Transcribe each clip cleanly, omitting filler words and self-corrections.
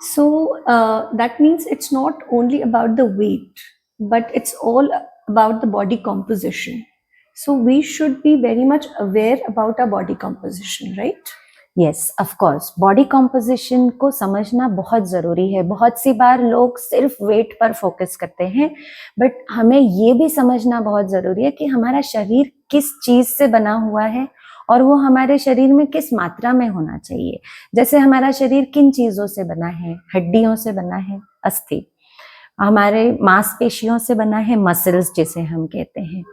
So that means it's not only about the weight, but it's all about the body composition. So we should be very much aware about our body composition, right? Yes, of course body composition को समझना बहुत ज़रूरी है। बहुत सी बार लोग सिर्फ wait पर focus करते हैं, बट हमें ये भी समझना बहुत ज़रूरी है कि हमारा शरीर किस चीज़ से बना हुआ है और वो हमारे शरीर में किस मात्रा में होना चाहिए। जैसे हमारा शरीर किन चीज़ों से बना है, हड्डियों से बना है, अस्थि, हमारे मांसपेशियों से बना है, मसल्स जिसे हम कहते हैं,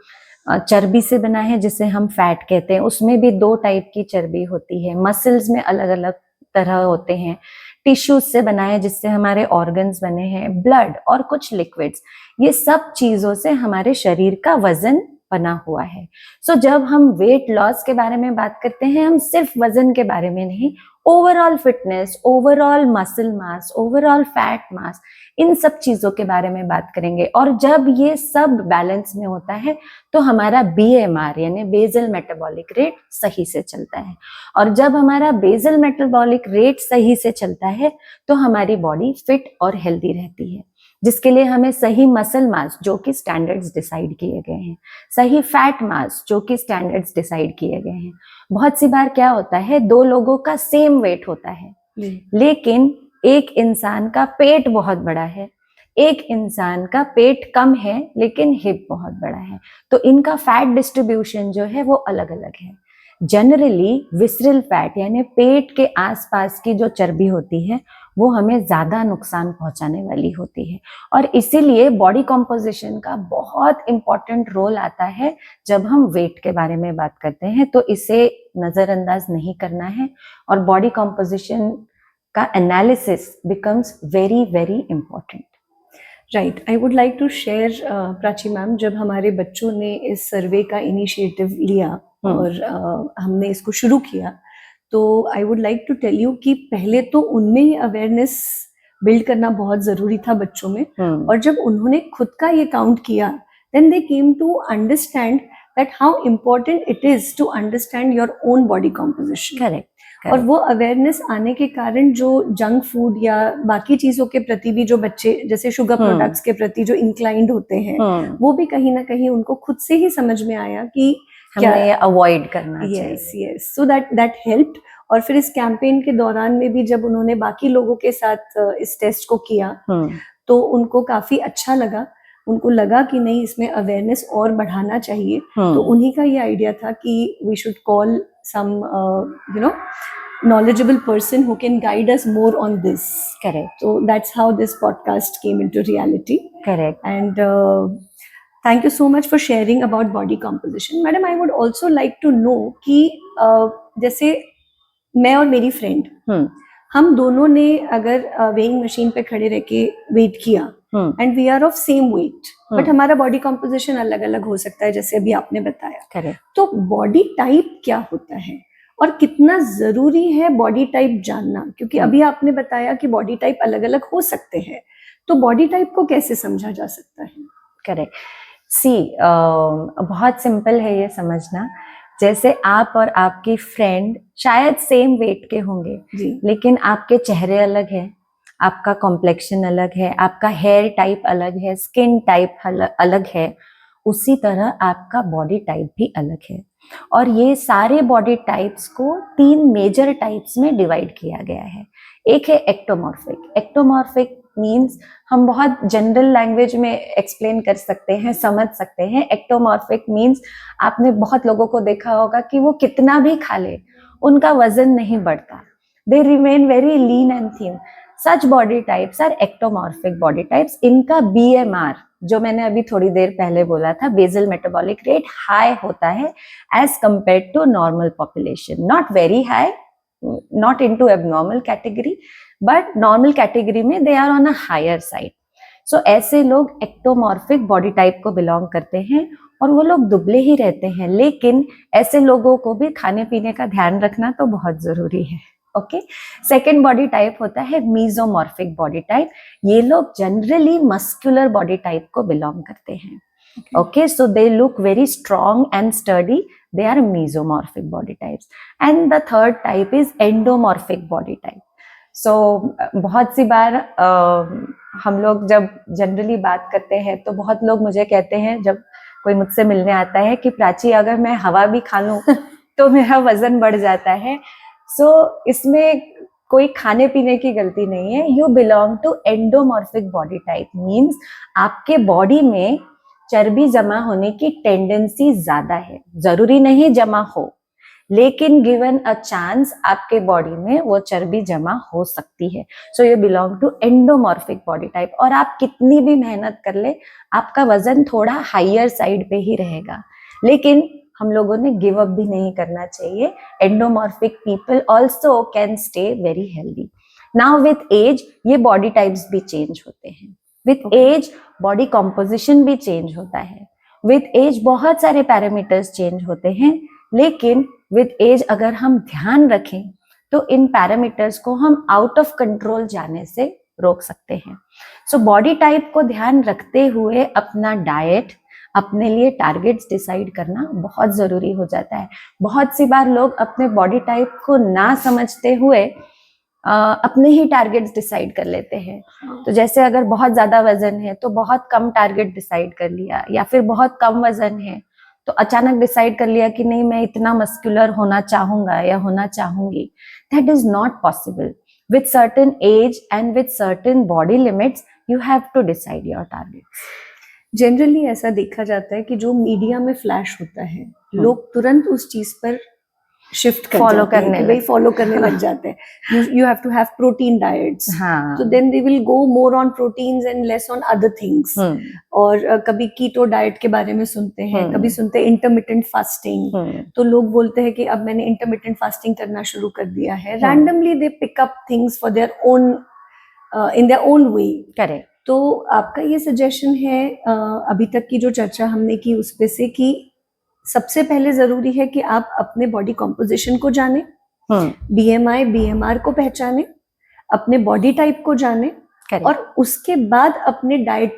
चर्बी से बना है जिसे हम फैट कहते हैं। उसमें भी 2 टाइप की चर्बी होती है, मसल्स में अलग अलग तरह होते हैं। टिश्यूज से बना है जिससे हमारे ऑर्गन्स बने हैं, ब्लड और कुछ लिक्विड्स, ये सब चीजों से हमारे शरीर का वजन बना हुआ है। सो जब हम वेट लॉस के बारे में बात करते हैं, हम सिर्फ वजन के बारे में नहीं, overall fitness, overall muscle mass, overall fat mass, इन सब चीजों के बारे में बात करेंगे। और जब ये सब बैलेंस में होता है तो हमारा BMR यानी बेसल मेटाबॉलिक रेट सही से चलता है। और जब हमारा बेसल मेटाबॉलिक रेट सही से चलता है तो हमारी बॉडी फिट और हेल्दी रहती है, जिसके लिए हमें सही मसल मास जो कि स्टैंडर्ड्स डिसाइड किए गए हैं, सही फैट मास जो कि स्टैंडर्ड्स डिसाइड किए गए हैं। बहुत सी बार क्या होता है, 2 लोगों का सेम वेट होता है, लेकिन एक इंसान का पेट बहुत बड़ा है, एक इंसान का पेट कम है लेकिन हिप बहुत बड़ा है, तो इनका फैट डिस्ट्रीब्यूशन जो है वो अलग अलग है। जनरली विसरल फैट यानी पेट के आसपास की जो चर्बी होती है वो हमें ज्यादा नुकसान पहुंचाने वाली होती है, और इसीलिए बॉडी कॉम्पोजिशन का बहुत इंपॉर्टेंट रोल आता है जब हम वेट के बारे में बात करते हैं। तो इसे नजरअंदाज नहीं करना है, और बॉडी कॉम्पोजिशन का analysis becomes very very important. Right, I would like to share Prachi ma'am, जब हमारे बच्चों ने इस सर्वे का इनिशिएटिव लिया और हमने इसको शुरू किया, तो I would like to tell you कि पहले तो उनमें ही अवेयरनेस बिल्ड करना बहुत ज़रूरी था बच्चों में। और जब उन्होंने खुद का ये काउंट किया, then they came to understand that how important it is to understand your own body composition. Correct. और वो अवेयरनेस आने के कारण जो जंक फूड या बाकी चीज़ों के प्रति भी जो बच्चे जैसे शुगर प्रोडक्ट्स के प्रति जो इंक्लाइंड होते हैं, वो भी कहीं ना कहीं उनको खुद से ही समझ में आया कि हमें अवॉइड करना चाहिए। Yes yes, so that helped. और फिर इस कैंपेन के दौरान में भी जब उन्होंने बाकी लोगों के साथ इस टेस्ट को किया तो उनको काफी अच्छा लगा। उनको लगा कि नहीं, इसमें अवेयरनेस और बढ़ाना चाहिए। तो उन्हीं का ये आइडिया था कि we should call some knowledgeable person who can guide us more on this. Correct. So that's how this podcast came into reality. Correct. And thank you so much for sharing about body composition. Madam, I would also like to know कि जैसे मैं और मेरी friend, हम दोनों ने अगर weighing machine पे खड़े रह के वेट किया and we are of same weight, but हमारा बॉडी कॉम्पोजिशन अलग अलग हो सकता है, जैसे अभी आपने बताया। Correct. तो बॉडी टाइप क्या होता है और कितना जरूरी है बॉडी टाइप जानना? क्योंकि अभी आपने बताया कि बॉडी टाइप अलग अलग हो सकते हैं, तो बॉडी टाइप को कैसे समझा जा सकता है? करेक्ट। बहुत सिंपल है ये समझना। जैसे आप और आपकी फ्रेंड शायद सेम वेट के होंगे, लेकिन आपके चेहरे अलग है, आपका कॉम्प्लेक्शन अलग है, आपका हेयर टाइप अलग है, स्किन टाइप अलग है, उसी तरह आपका बॉडी टाइप भी अलग है। और ये सारे बॉडी टाइप्स को 3 मेजर टाइप्स में डिवाइड किया गया है। एक है एक्टोमॉर्फिक। एक्टोमॉर्फिक मीन्स हम बहुत जनरल लैंग्वेज में एक्सप्लेन कर सकते हैं, समझ सकते हैं। एक्टोमॉर्फिक मीन्स आपने बहुत लोगों को देखा होगा कि वो कितना भी खा ले उनका वजन नहीं बढ़ता, they remain very lean and thin. Such body types are ectomorphic body types. इनका BMR जो मैंने अभी थोड़ी देर पहले बोला था, बेसल मेटाबॉलिक रेट, हाई होता है as compare to normal population. Not very high, not into abnormal category, but normal category में they are on a higher side. So ऐसे लोग एक्टोमॉर्फिक बॉडी टाइप को बिलोंग करते हैं और वो लोग दुबले ही रहते हैं, लेकिन ऐसे लोगों को भी खाने पीने का ध्यान रखना तो बहुत जरूरी है। ओके, सेकेंड बॉडी टाइप होता है मीजोमॉर्फिक बॉडी टाइप। ये लोग जनरली मस्कुलर बॉडी टाइप को बिलोंग करते हैं। Okay, so they look very strong and sturdy, they are mesomorphic body types. And the third type is endomorphic body type. सो बहुत सी बार हम लोग जब जनरली बात करते हैं तो बहुत लोग मुझे कहते हैं, जब कोई मुझसे मिलने आता है, कि प्राची अगर मैं हवा भी खा लूं तो मेरा वजन बढ़ जाता है। सो इसमें कोई खाने पीने की गलती नहीं है। You belong to endomorphic body type, means आपके बॉडी में चर्बी जमा होने की टेंडेंसी ज्यादा है। जरूरी नहीं जमा हो, लेकिन गिवन अ चांस आपके बॉडी में वो चर्बी जमा हो सकती है। So you belong to endomorphic body type. और आप कितनी भी मेहनत कर ले, आपका वजन थोड़ा हाइयर साइड पे ही रहेगा, लेकिन हम लोगों ने गिव अप भी नहीं करना चाहिए। Endomorphic people also can stay very healthy. Now with age ये बॉडी टाइप्स भी चेंज होते हैं, विथ एज बॉडी कॉम्पोजिशन भी चेंज होता है, विथ एज बहुत सारे पैरामीटर्स चेंज होते हैं, लेकिन विथ एज अगर हम ध्यान रखें तो इन पैरामीटर्स को हम आउट ऑफ कंट्रोल जाने से रोक सकते हैं। सो बॉडी टाइप को ध्यान रखते हुए अपना डाइट, अपने लिए टारगेट्स डिसाइड करना बहुत जरूरी हो जाता है। बहुत सी बार लोग अपने बॉडी टाइप को ना समझते हुए अपने ही टारगेट्स डिसाइड कर लेते हैं। तो जैसे अगर बहुत ज्यादा वजन है तो बहुत कम टारगेट डिसाइड कर लिया, या फिर बहुत कम वजन है तो अचानक डिसाइड कर लिया कि नहीं मैं इतना मस्कुलर होना चाहूंगा या होना चाहूंगी। That is not possible. With certain age and with certain body limits you have to decide your targets. Generally ऐसा देखा जाता है कि जो मीडिया में फ्लैश होता है, लोग तुरंत उस चीज पर शिफ्ट कर Follow जाते हैं करने कि भाई फॉलो करने लग जाते हैं। You have to have protein diets, हाँ। तो then they will go more on proteins and less on other things. और कभी कीटो डाइट के बारे में सुनते हैं, कभी सुनते हैं इंटरमिटेंट फास्टिंग। तो लोग बोलते हैं कि अब मैंने इंटरमिटेंट फास्टिंग करना शुरू कर दिया है। Randomly they pick up things for their own in their own way. Correct. तो आपका ये सजेशन है अभी तक की जो चर्चा हमने की उस पे से, कि सबसे पहले जरूरी है कि आप अपने बॉडी कॉम्पोजिशन को जाने, बीएमआई बीएमआर को पहचाने, अपने बॉडी टाइप को जाने, और उसके बाद अपने डाइट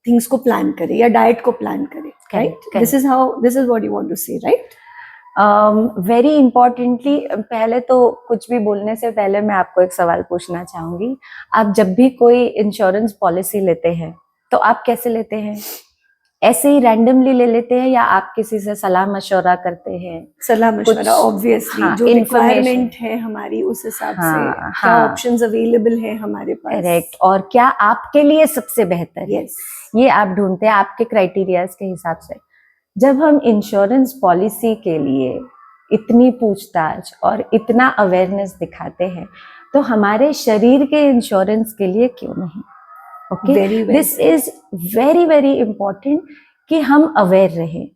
थिंग्स को प्लान करें या डाइट को प्लान करें। Right, this is what you want to say, right? Very importantly, पहले तो कुछ भी बोलने से पहले मैं आपको एक सवाल पूछना चाहूंगी। आप जब भी कोई इंश्योरेंस पॉलिसी लेते हैं तो आप कैसे लेते हैं? ऐसे ही रैंडमली ले लेते हैं या आप किसी से सलाह मशवरा करते हैं? सलाह मशवरा ऑब्वियसली, हाँ, जो रिक्वायरमेंट है हमारी उस हिसाब से, क्या ऑप्शंस अवेलेबल है हमारे पास। करेक्ट। और क्या आपके लिए सबसे बेहतर है, ये आप ढूंढते हैं आपके क्राइटेरियाज के हिसाब से। जब हम इंश्योरेंस पॉलिसी के लिए इतनी पूछताछ और इतना अवेयरनेस दिखाते हैं, तो हमारे शरीर के इंश्योरेंस के लिए क्यों नहीं? Okay, this is very very important कि हम अवेयर रहें।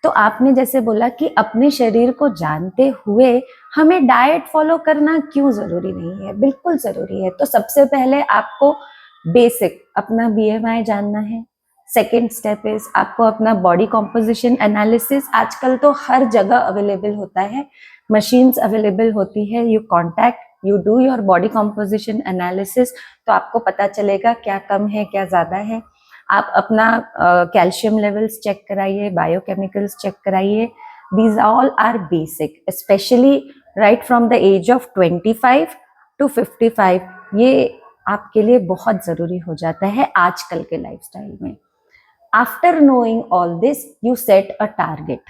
तो आपने जैसे बोला कि अपने शरीर को जानते हुए हमें डाइट फॉलो करना क्यों जरूरी नहीं है? बिल्कुल जरूरी है। तो सबसे पहले आपको बेसिक अपना बीएमआई जानना है। सेकेंड स्टेप इज आपको अपना बॉडी कॉम्पोजिशन एनालिसिस, आजकल तो हर जगह अवेलेबल होता है, मशीन्स अवेलेबल होती है। You contact, you do your body composition analysis, तो आपको पता चलेगा क्या कम है क्या ज्यादा है। आप अपना कैल्शियम लेवल्स चेक कराइए, बायोकेमिकल्स चेक कराइए। These all are basic, specially right from the age of 25 to 55। ये आपके लिए बहुत जरूरी हो जाता है आजकल के लाइफस्टाइल में। After knowing all this you set a target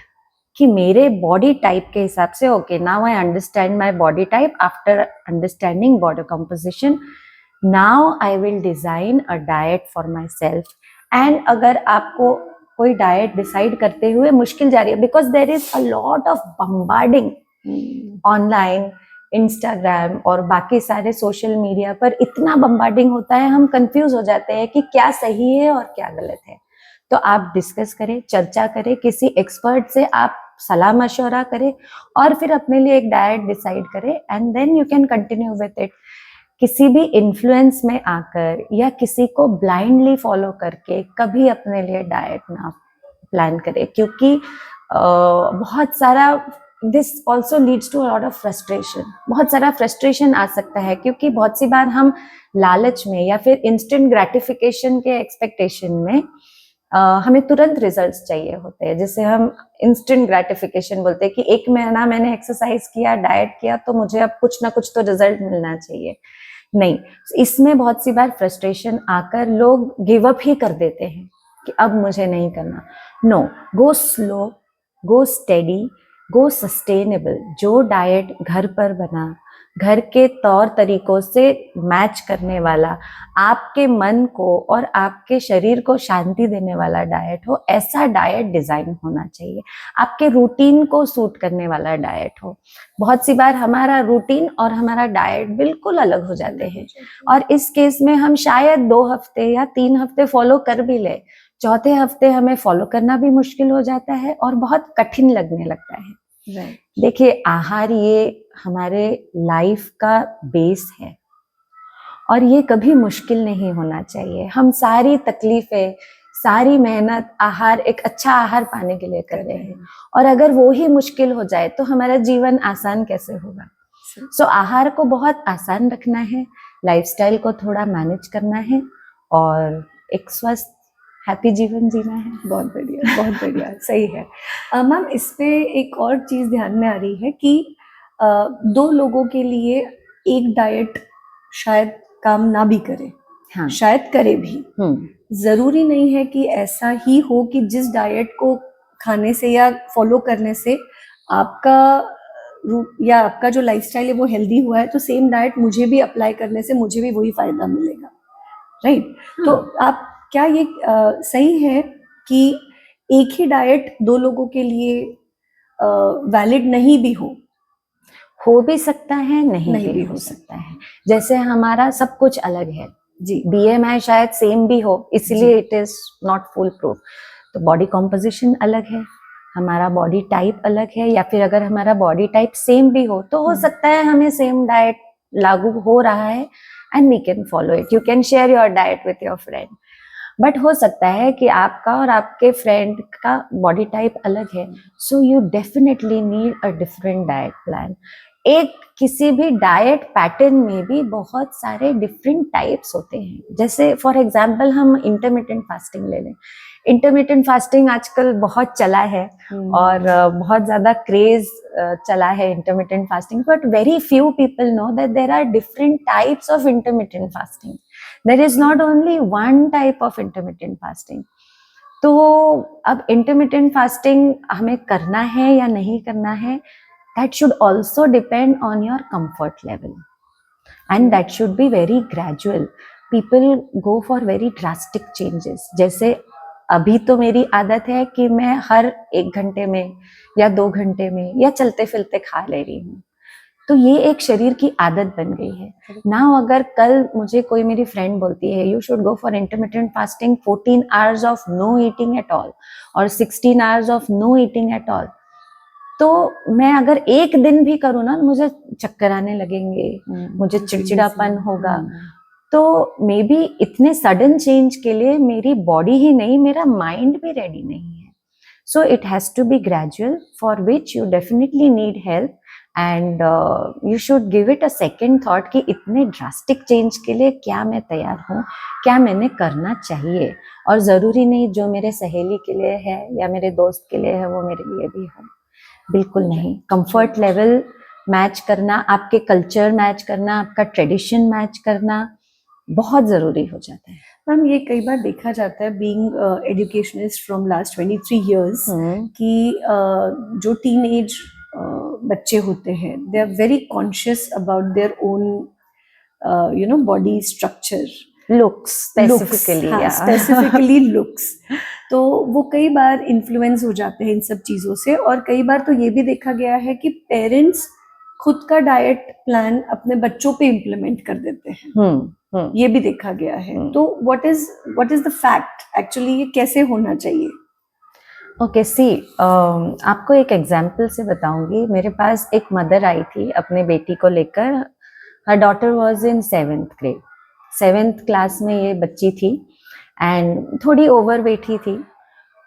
कि मेरे बॉडी टाइप के हिसाब से, okay now I understand my body type, after understanding body composition now I will design a diet for my self. And अगर आपको कोई diet decide करते हुए मुश्किल जा रही है, because there is a lot of bombarding online, Instagram और बाकी सारे सोशल मीडिया पर इतना बम्बार्डिंग होता है, हम कंफ्यूज हो जाते हैं कि क्या सही है और क्या गलत है। तो आप डिस्कस करें, चर्चा करें, किसी एक्सपर्ट से आप सलाह मशवरा करें और फिर अपने लिए एक डाइट डिसाइड करें, and then you can continue with it. किसी भी इन्फ्लुएंस में आकर या किसी को ब्लाइंडली फॉलो करके कभी अपने लिए डाइट ना प्लान करें, क्योंकि बहुत सारा this also leads to a lot of frustration. बहुत सारा फ्रस्ट्रेशन आ सकता है क्योंकि बहुत सी बार हम लालच में या फिर इंस्टेंट ग्रेटिफिकेशन के एक्सपेक्टेशन में हमें तुरंत रिजल्ट्स चाहिए होते हैं, जिसे हम इंस्टेंट ग्रेटिफिकेशन बोलते हैं कि एक महीना मैंने एक्सरसाइज किया, डाइट किया, तो मुझे अब कुछ ना कुछ तो रिजल्ट मिलना चाहिए। नहीं, इसमें बहुत सी बार फ्रस्ट्रेशन आकर लोग गिव अप ही कर देते हैं कि अब मुझे नहीं करना। नो, गो स्लो, गो स्टेडी, गो सस्टेनेबल। जो डाइट घर पर बना, घर के तौर तरीकों से मैच करने वाला, आपके मन को और आपके शरीर को शांति देने वाला डाइट हो, ऐसा डाइट डिजाइन होना चाहिए। आपके रूटीन को सूट करने वाला डाइट हो। बहुत सी बार हमारा रूटीन और हमारा डाइट बिल्कुल अलग हो जाते हैं, और इस केस में हम शायद 2 हफ्ते या 3 हफ्ते फॉलो कर भी ले, चौथे हफ्ते हमें फॉलो करना भी मुश्किल हो जाता है और बहुत कठिन लगने लगता है। देखिए, आहार ये हमारे लाइफ का बेस है और ये कभी मुश्किल नहीं होना चाहिए। हम सारी तकलीफें, सारी मेहनत एक अच्छा आहार पाने के लिए कर रहे हैं, और अगर वो ही मुश्किल हो जाए तो हमारा जीवन आसान कैसे होगा। सो आहार को बहुत आसान रखना है, लाइफस्टाइल को थोड़ा मैनेज करना है, और एक स्वस्थ हैप्पी जीवन जीना है। बहुत बढ़िया, बहुत बढ़िया, सही है। मैम, इस पे एक और चीज़ ध्यान में आ रही है कि 2 लोगों के लिए एक डाइट शायद काम ना भी करे, हाँ, शायद करे भी। ज़रूरी नहीं है कि ऐसा ही हो कि जिस डाइट को खाने से या फॉलो करने से आपका या आपका जो लाइफस्टाइल है वो हेल्दी हुआ है, तो सेम डाइट मुझे भी अप्लाई करने से मुझे भी वही फायदा मिलेगा, राइट? तो आप क्या ये सही है कि एक ही डाइट 2 लोगों के लिए वैलिड नहीं भी हो भी सकता है, नहीं भी हो सकता है। जैसे हमारा सब कुछ अलग है जी, BMI शायद सेम भी हो, इसलिए it is not full proof. तो बॉडी कॉम्पोजिशन अलग है, हमारा बॉडी टाइप अलग है, या फिर अगर हमारा बॉडी टाइप सेम भी हो तो हो सकता है हमें सेम डाइट लागू हो रहा है, and we can follow it. You can share your diet with your friend, but हो सकता है कि आपका और आपके फ्रेंड का बॉडी टाइप अलग है, so you definitely need a different diet plan. एक किसी भी डाइट पैटर्न में भी बहुत सारे डिफरेंट टाइप्स होते हैं। जैसे फॉर एग्जांपल हम इंटरमिटेंट फास्टिंग ले लें। इंटरमिटेंट फास्टिंग आजकल बहुत चला है और बहुत ज्यादा क्रेज चला है intermittent fasting, but very few people know that there are different types of intermittent fasting. There is not only one type of intermittent fasting. तो अब intermittent fasting हमें करना है या नहीं करना है, that should also depend on your comfort level, and that should be very gradual. People go for very drastic changes. जैसे अभी तो मेरी आदत है कि मैं हर 1 घंटे में या 2 घंटे में या चलते फिरते खा ले रही हूँ, तो ये एक शरीर की आदत बन गई है ना। अगर कल मुझे कोई मेरी फ्रेंड बोलती है you should go for intermittent fasting, 14 hours of no eating at all और 16 hours of no eating at all, तो मैं अगर एक दिन भी करूँ ना, मुझे चक्कर आने लगेंगे, मुझे चिड़चिड़ापन होगा। तो मे बी इतने सडन चेंज के लिए मेरी बॉडी ही नहीं, मेरा माइंड भी रेडी नहीं है। So it has to be gradual, for which you definitely need help, and you should give it a second thought कि इतने ड्रास्टिक चेंज के लिए क्या मैं तैयार हूँ, क्या मैंने करना चाहिए। और ज़रूरी नहीं जो मेरे सहेली के लिए है या मेरे दोस्त के लिए है वो मेरे लिए भी हो, बिल्कुल नहीं। कंफर्ट लेवल मैच करना, आपके कल्चर मैच करना, आपका ट्रेडिशन मैच करना बहुत ज़रूरी हो जाता है। मैम, ये कई बार देखा जाता है being educationist from last 23 years कि जो टीनेज बच्चे होते हैं, they are very conscious about their own body structure, looks specifically looks. तो वो कई बार इन्फ्लुएंस हो जाते हैं इन सब चीज़ों से, और कई बार तो ये भी देखा गया है कि पेरेंट्स खुद का डाइट प्लान अपने बच्चों पे इम्प्लीमेंट कर देते हैं। ये भी देखा गया है। तो what is the fact actually, ये कैसे होना चाहिए? ओके, आपको एक एग्जाम्पल से बताऊंगी। मेरे पास एक मदर आई थी अपने बेटी को लेकर। Her daughter was in 7th grade, 7th class में ये बच्ची थी, एंड थोड़ी ओवरवेट ही थी।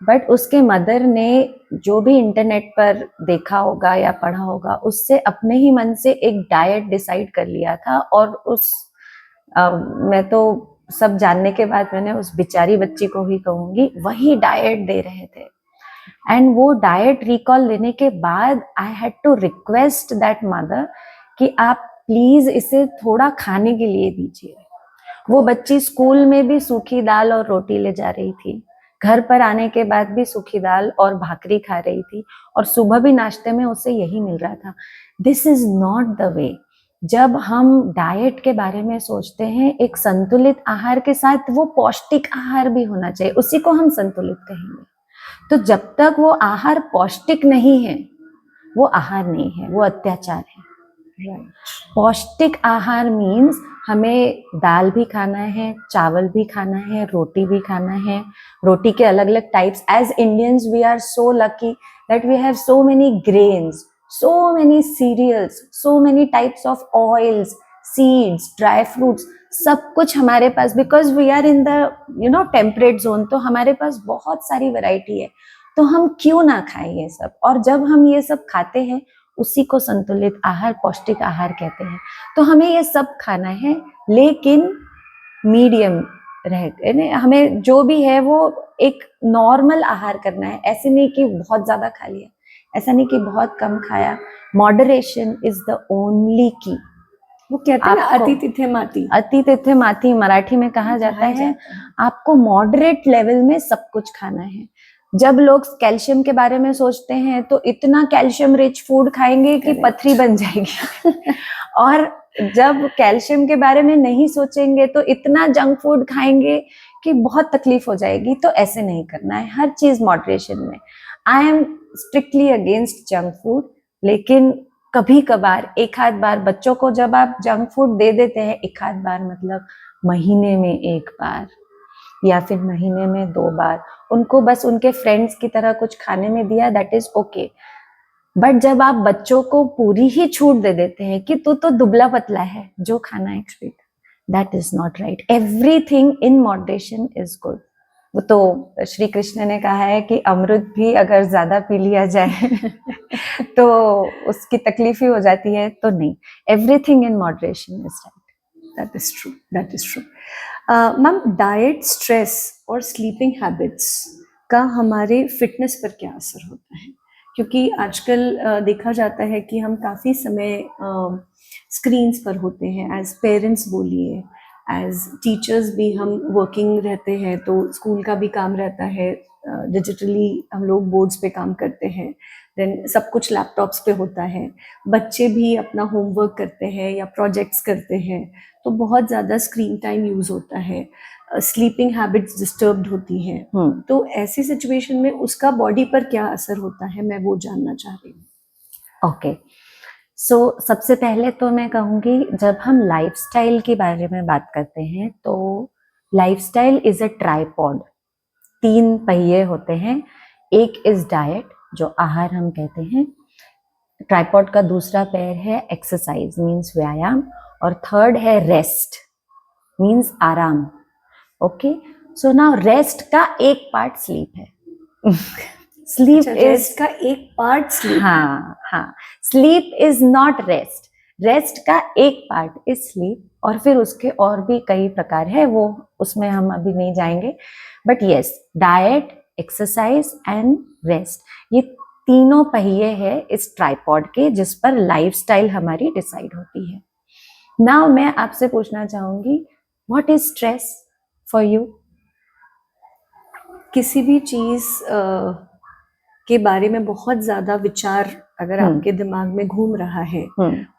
बट उसके मदर ने जो भी इंटरनेट पर देखा होगा या पढ़ा होगा, उससे अपने ही मन से एक डाइट डिसाइड कर लिया था। और मैं तो सब जानने के बाद मैंने उस बेचारी बच्ची को ही कहूंगी, वही डाइट दे रहे थे। एंड वो डाइट रिकॉल लेने के बाद I had to request that mother कि आप प्लीज इसे थोड़ा खाने के लिए दीजिए। वो बच्ची स्कूल में भी सूखी दाल और रोटी ले जा रही थी, घर पर आने के बाद भी सूखी दाल और भाकरी खा रही थी, और सुबह भी नाश्ते में उसे यही मिल रहा था। This is not the way. जब हम डाइट के बारे में सोचते हैं, एक संतुलित आहार के साथ वो पौष्टिक आहार भी होना चाहिए, उसी को हम संतुलित कहेंगे। तो जब तक वो आहार पौष्टिक नहीं है, वो आहार नहीं है, वो अत्याचार है। राइट। पौष्टिक आहार मीन्स हमें दाल भी खाना है, चावल भी खाना है, रोटी भी खाना है। रोटी के अलग अलग types. As Indians we are so lucky that we have so many grains, so many cereals, so many types of oils, seeds, dry fruits, सब कुछ हमारे पास, because we are in the temperate zone, तो हमारे पास बहुत सारी variety है। तो हम क्यों ना खाएं ये सब? और जब हम ये सब खाते हैं, उसी को संतुलित आहार, पौष्टिक आहार कहते हैं। तो हमें ये सब खाना है, लेकिन मीडियम रहते, हमें जो भी है वो एक नॉर्मल आहार करना है। ऐसे नहीं कि बहुत ज्यादा खा लिया, ऐसा नहीं कि बहुत कम खाया। मॉडरेशन इज द ओनली की। वो कहते हैं ना, आपको अति तिथे माती। अति तिथे माती मराठी में कहा जाता है। आपको मॉडरेट लेवल में सब कुछ खाना है। जब लोग कैल्शियम के बारे में सोचते हैं तो इतना कैल्शियम रिच फूड खाएंगे कि पथरी बन जाएगी और जब कैल्शियम के बारे में नहीं सोचेंगे तो इतना जंक फूड खाएंगे कि बहुत तकलीफ हो जाएगी। तो ऐसे नहीं करना है, हर चीज मॉडरेशन में। I am strictly against junk food, लेकिन कभी कभार एक आध बार बच्चों को जब आप जंक फूड दे देते हैं, एक आध बार मतलब महीने में एक बार या फिर महीने में 2 बार, उनको बस उनके फ्रेंड्स की तरह कुछ खाने में दिया, दैट इज ओके। बट जब आप बच्चों को पूरी ही छूट दे देते हैं कि तू तो दुबला पतला है, जो खाना है खरीद, that is not right. Everything in moderation is good. वो तो श्री कृष्ण ने कहा है कि अमृत भी अगर ज्यादा पी लिया जाए तो उसकी तकलीफ ही हो जाती है। तो नहीं, everything in moderation is right. That is true, that is true. Ma'am, diet, stress और स्लीपिंग हैबिट्स का हमारे फिटनेस पर क्या असर होता है? क्योंकि आजकल देखा जाता है कि हम काफ़ी समय स्क्रीन्स पर होते हैं। एज पेरेंट्स बोलिए, एज टीचर्स भी हम वर्किंग रहते हैं, तो स्कूल का भी काम रहता है, डिजिटली हम लोग बोर्ड्स पे काम करते हैं, देन सब कुछ लैपटॉप्स पे होता है। बच्चे भी अपना होमवर्क करते हैं या प्रोजेक्ट्स करते हैं, तो बहुत ज़्यादा स्क्रीन टाइम यूज़ होता है। स्लीपिंग हैबिट्स डिस्टर्ब्ड होती हैं। तो ऐसी सिचुएशन में उसका बॉडी पर क्या असर होता है, मैं वो जानना चाह रही हूँ। ओके, सो सबसे पहले तो मैं कहूँगी, जब हम लाइफस्टाइल के बारे में बात करते हैं तो लाइफस्टाइल इज अ ट्राइपॉड। 3 पहिए होते हैं। एक इज डाइट, जो आहार हम कहते हैं। ट्राइपॉड का दूसरा पैर है एक्सरसाइज, मीन्स व्यायाम। और थर्ड है रेस्ट, मीन्स आराम। ओके, सो नाउ रेस्ट का एक पार्ट स्लीप है। स्लीप इज रेस्ट का एक पार्ट स्लीप। हाँ, sleep is not rest. Rest का एक पार्ट इज स्लीप, और फिर उसके और भी कई प्रकार है, वो उसमें हम अभी नहीं जाएंगे। But yes, diet, exercise and rest, ये तीनों पहिए हैं इस ट्राइपॉड के, जिस पर लाइफस्टाइल हमारी डिसाइड होती है। नाउ मैं आपसे पूछना चाहूंगी, what is stress for you? किसी भी चीज के बारे में बहुत ज्यादा विचार अगर आपके दिमाग में घूम रहा है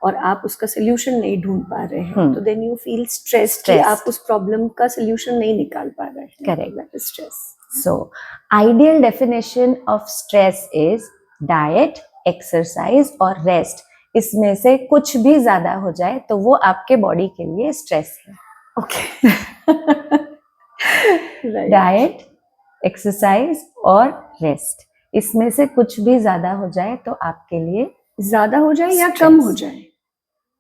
और आप उसका सोल्यूशन नहीं ढूंढ पा रहे हैं, तो देन यू फील स्ट्रेस्ड कि आप उस प्रॉब्लम का सोल्यूशन नहीं निकाल पा रहे हैं। Correct, that is stress. So ideal definition of stress is diet, exercise और रेस्ट। इसमें से कुछ भी ज्यादा हो जाए तो वो आपके बॉडी के लिए स्ट्रेस है। ओके। डाइट, एक्सरसाइज और रेस्ट, इसमें से कुछ भी ज्यादा हो जाए तो आपके लिए, ज्यादा हो जाए या कम हो जाए,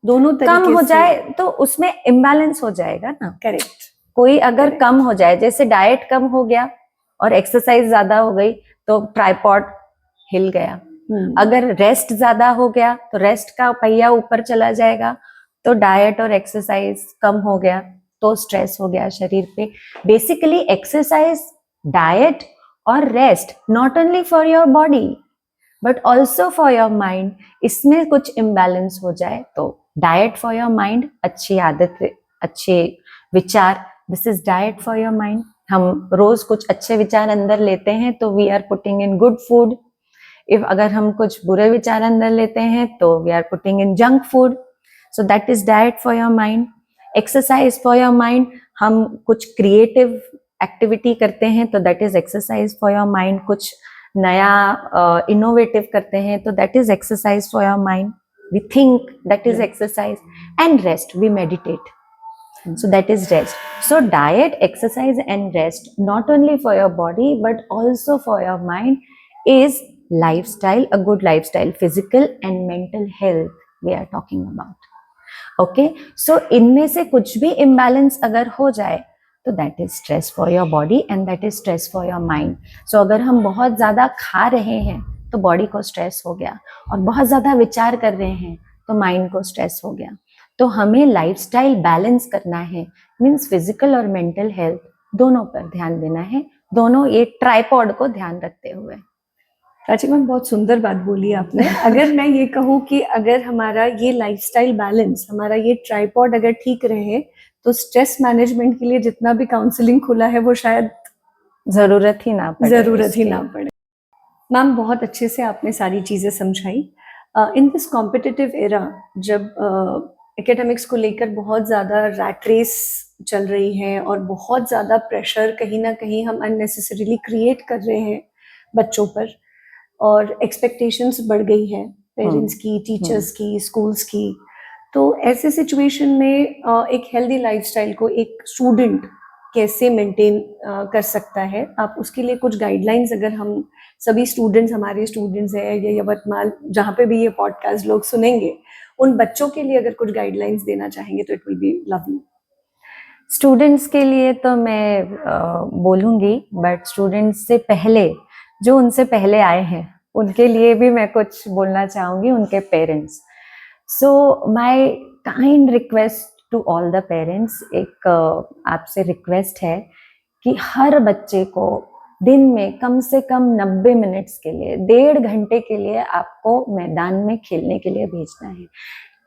दोनों तरीके कम हो जाए तो उसमें इम्बैलेंस हो जाएगा ना। करेक्ट। कोई अगर कम हो जाए, जैसे डाइट कम हो गया और एक्सरसाइज ज्यादा हो गई तो ट्राइपॉड हिल गया। अगर रेस्ट ज्यादा हो गया तो रेस्ट का पहिया ऊपर चला जाएगा, तो डाइट और एक्सरसाइज कम हो गया तो स्ट्रेस हो गया शरीर पे। बेसिकली एक्सरसाइज, डाइट और rest not only for your body but also for your mind, इसमें कुछ इम्बैलेंस हो जाए तो डाइट फॉर योर माइंड, अच्छी आदत, अच्छे विचार, this is diet for your mind. हम रोज कुछ अच्छे विचार अंदर लेते हैं तो we are putting in good food. If अगर हम कुछ बुरे विचार अंदर लेते हैं तो we are putting in junk food. So that is diet for your mind. Exercise for your mind, हम कुछ क्रिएटिव एक्टिविटी करते हैं तो that is exercise for your mind. कुछ नया इनोवेटिव करते हैं तो that is exercise for your mind. We think, that is exercise. And rest, we meditate, so that is rest. So diet, exercise and rest not only for your body but also for your mind is lifestyle, a good lifestyle, physical and mental health we are talking about. Okay, so इनमें से कुछ भी imbalance अगर हो जाए तो that is stress for your body and that is stress for your mind. So अगर हम बहुत ज़्यादा खा रहे हैं तो बॉडी को स्ट्रेस हो गया, और बहुत ज़्यादा विचार कर रहे हैं तो माइंड को स्ट्रेस हो गया। तो हमें लाइफस्टाइल बैलेंस करना है, मीन्स फिजिकल और मेंटल हेल्थ दोनों पर ध्यान देना है, दोनों एक ट्राइपॉड को ध्यान रखते हुए। प्राची मैम, बहुत सुंदर बात बोली आपने। अगर मैं ये कहूँ कि अगर हमारा ये लाइफस्टाइल बैलेंस, हमारा ये ट्राइपॉड अगर ठीक रहे तो स्ट्रेस मैनेजमेंट के लिए जितना भी काउंसलिंग खुला है वो शायद जरूरत ही ना पड़े। मैम, बहुत अच्छे से आपने सारी चीज़ें समझाई। इन दिस कॉम्पिटिटिव एरा, जब एकेडमिक्स को लेकर बहुत ज़्यादा रैट रेस चल रही है और बहुत ज़्यादा प्रेशर कहीं ना कहीं हम अननेसेसरीली क्रिएट कर रहे हैं बच्चों पर, और एक्सपेक्टेशंस बढ़ गई है पेरेंट्स की, टीचर्स की, स्कूल्स की, तो ऐसे सिचुएशन में एक हेल्दी लाइफस्टाइल को एक स्टूडेंट कैसे मेंटेन कर सकता है? आप उसके लिए कुछ गाइडलाइंस, अगर हम सभी स्टूडेंट्स, हमारे स्टूडेंट्स हैं या यवतमाल जहाँ पे भी ये पॉडकास्ट लोग सुनेंगे, उन बच्चों के लिए अगर कुछ गाइडलाइंस देना चाहेंगे तो it will be lovely. Students के लिए तो मैं बोलूँगी, बट स्टूडेंट्स से पहले जो उनसे पहले आए हैं उनके लिए भी मैं कुछ बोलना चाहूँगी, उनके parents. So my kind request to all the parents, एक आपसे रिक्वेस्ट है कि हर बच्चे को दिन में कम से कम 90 मिनट्स के लिए, 1.5 घंटे के लिए आपको मैदान में खेलने के लिए भेजना है।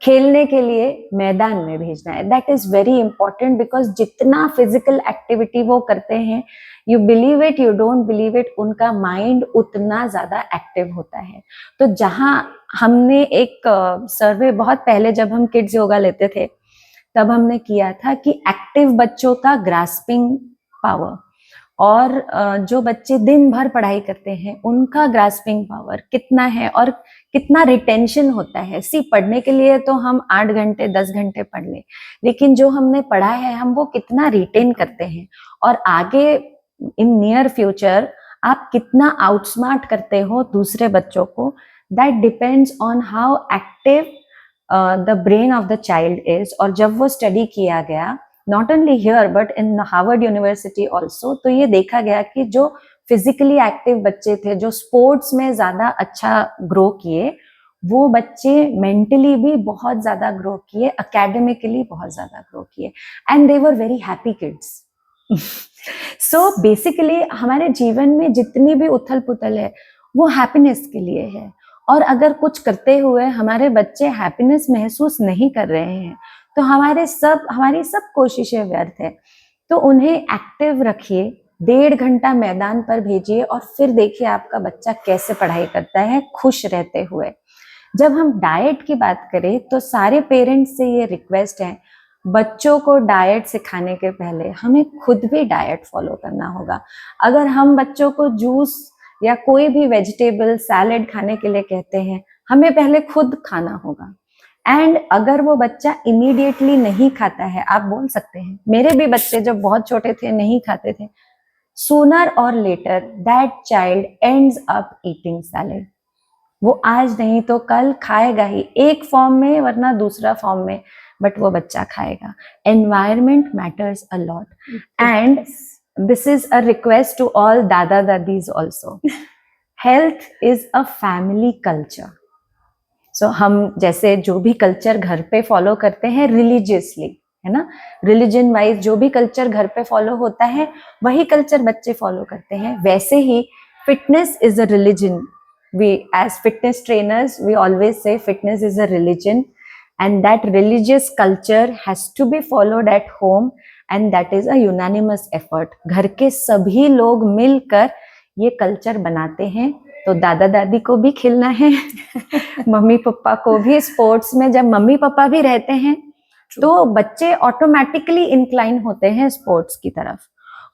खेलने के लिए मैदान में भेजना है, that is very important, because जितना फिजिकल एक्टिविटी वो करते हैं, you believe it, you don't believe it, उनका माइंड उतना ज्यादा एक्टिव होता है। तो जहाँ हमने एक सर्वे बहुत पहले जब हम किड्स योगा लेते थे तब हमने किया था कि एक्टिव बच्चों का ग्रास्पिंग पावर और जो बच्चे दिन भर पढ़ाई करते हैं उनका ग्रास्पिंग पावर कितना है और कितना रिटेंशन होता है। पढ़ने के लिए तो हम 8 घंटे 10 घंटे पढ़ लें, लेकिन जो हमने पढ़ा है हम वो कितना रिटेन करते हैं, और आगे इन नियर फ्यूचर आप कितना आउटस्मार्ट करते हो दूसरे बच्चों को, that depends on how active the brain of the child is. और जब वो स्टडी किया गया, not only here but in Harvard university also, तो ये देखा गया कि जो फिजिकली एक्टिव बच्चे थे, जो स्पोर्ट्स में ज्यादा अच्छा ग्रो किए, वो बच्चे मेंटली भी बहुत ज्यादा ग्रो किए, अकेडमिकली बहुत ज्यादा ग्रो किए, and they were very happy kids. So basically हमारे जीवन में जितनी भी उथल पुथल है वो हैप्पीनेस के लिए है, और अगर कुछ करते हुए हमारे बच्चे हैप्पीनेस महसूस नहीं कर रहे हैं तो हमारी सब कोशिशें व्यर्थ है। तो उन्हें एक्टिव रखिए, 1.5 घंटा मैदान पर भेजिए, और फिर देखिए आपका बच्चा कैसे पढ़ाई करता है खुश रहते हुए। जब हम डाइट की बात करें तो सारे पेरेंट्स से ये रिक्वेस्ट है, बच्चों को डाइट सिखाने के पहले हमें खुद भी डाइट फॉलो करना होगा। अगर हम बच्चों को जूस या कोई भी वेजिटेबल सैलेड खाने के लिए कहते हैं, हमें पहले खुद खाना होगा। एंड अगर वो बच्चा इमीडिएटली नहीं खाता है, आप बोल सकते हैं, मेरे भी बच्चे जब बहुत छोटे थे नहीं खाते थे, सूनर और later that child ends up eating salad. वो आज नहीं तो कल खाएगा ही, एक फॉर्म में वरना दूसरा फॉर्म में, बट वो बच्चा खाएगा। Environment matters a lot, and this is a request to all dada dadis also. Health is a family culture. So हम जैसे जो भी कल्चर घर पे फॉलो करते हैं रिलीजियसली, है ना। रिलीजन वाइज जो भी कल्चर घर पे फॉलो होता है वही कल्चर बच्चे फॉलो करते हैं। वैसे ही fitness is a religion. We as fitness trainers we always say fitness is a religion, and that religious culture has to be followed at home, and that is a unanimous effort. घर के सभी लोग मिलकर ये culture बनाते हैं। तो दादा दादी को भी खेलना है मम्मी पापा को भी स्पोर्ट्स में, जब मम्मी पापा भी रहते हैं तो बच्चे ऑटोमेटिकली इंक्लाइन होते हैं स्पोर्ट्स की तरफ।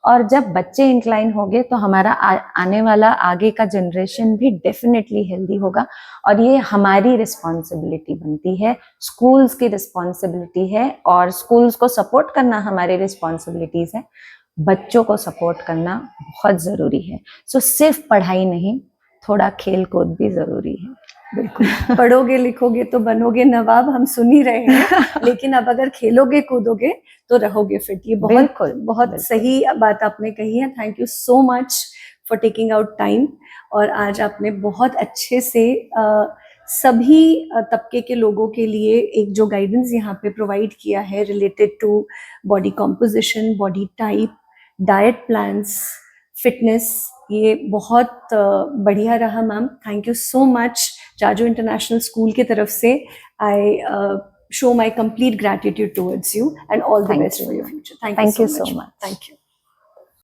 और जब बच्चे इंक्लाइन होंगे तो हमारा आने वाला आगे का जनरेशन भी डेफिनेटली हेल्दी होगा। और ये हमारी रिस्पॉन्सिबिलिटी बनती है, स्कूल्स की रिस्पॉन्सिबिलिटी है, और स्कूल्स को सपोर्ट करना हमारी रिस्पॉन्सिबिलिटीज है। बच्चों को सपोर्ट करना बहुत जरूरी है। सो सिर्फ पढ़ाई नहीं, थोड़ा खेल कूद भी जरूरी है। बिल्कुल, पढ़ोगे लिखोगे तो बनोगे नवाब, हम सुन ही रहे हैं, लेकिन अब अगर खेलोगे कूदोगे तो रहोगे फिट। ये बहुत सही बात आपने कही है। Thank you so much for taking out time. और आज आपने बहुत अच्छे से सभी तबके के लोगों के लिए एक जो गाइडेंस यहाँ पे प्रोवाइड किया है related to body composition, body type, diet plans, fitness, ये बहुत बढ़िया रहा ma'am. Thank you so much. Jaju international school की तरफ से I show my complete gratitude towards you and all the best for your future. Thank you so much. Thank you.